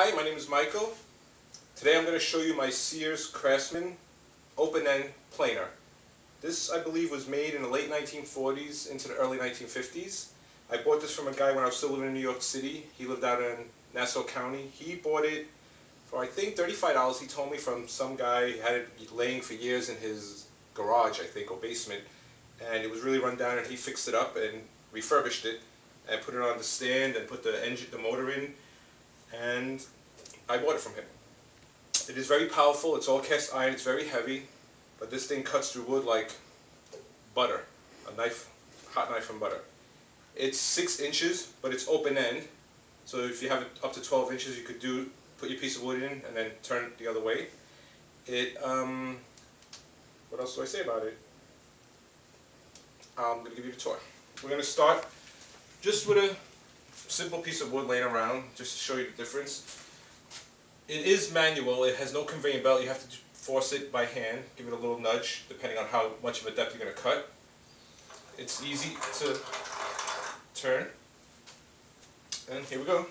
Hi, my name is Michael. Today I'm going to show you my Sears Craftsman open-end planer. This, I believe, was made in the late 1940s into the early 1950s. I bought this from a guy when I was still living in New York City. He lived out in Nassau County. He bought it for, I think, $35, he told me, from some guy who had it laying for years in his garage, I think, or basement. And it was really run down, and he fixed it up and refurbished it and put it on the stand and put the motor in. And I bought it from him. It is very powerful. It's all cast iron. It's very heavy, but this thing cuts through wood like butter, a knife, hot knife from butter. It's 6 inches, but it's open end. So if you have it up to 12 inches, you could put your piece of wood in and then turn it the other way. What else do I say about it? I'm going to give you the tour. We're going to start just with a simple piece of wood laying around, just to show you the difference. It is manual. It has no conveyor belt. You have to force it by hand, give it a little nudge, depending on how much of a depth you're going to cut. It's easy to turn. And here we go.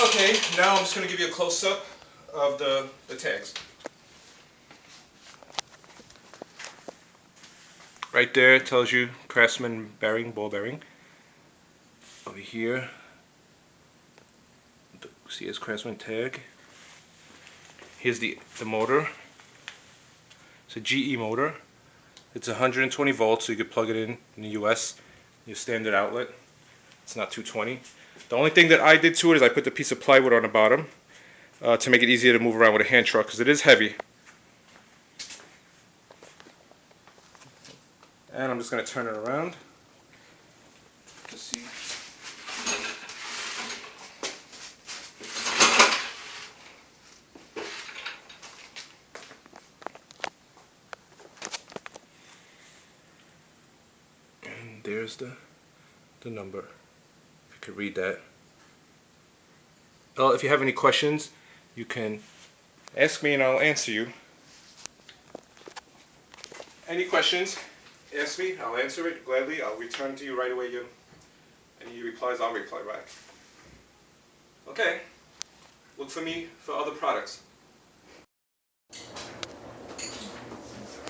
Okay, now I'm just going to give you a close-up of the tags. Right there it tells you Craftsman bearing, ball bearing. Over here, see his Craftsman tag. Here's the motor. It's a GE motor. It's 120 volts, so you could plug it in the US, your standard outlet. It's not 220. The only thing that I did to it is I put the piece of plywood on the bottom to make it easier to move around with a hand truck, because it is heavy. And I'm just going to turn it around to see. And there's the number, if you could read that. Well, if you have any questions, you can ask me and I'll answer you. Any questions, ask me, I'll answer it gladly. I'll return to you right away. Any replies, I'll reply back. Okay, look for me for other products.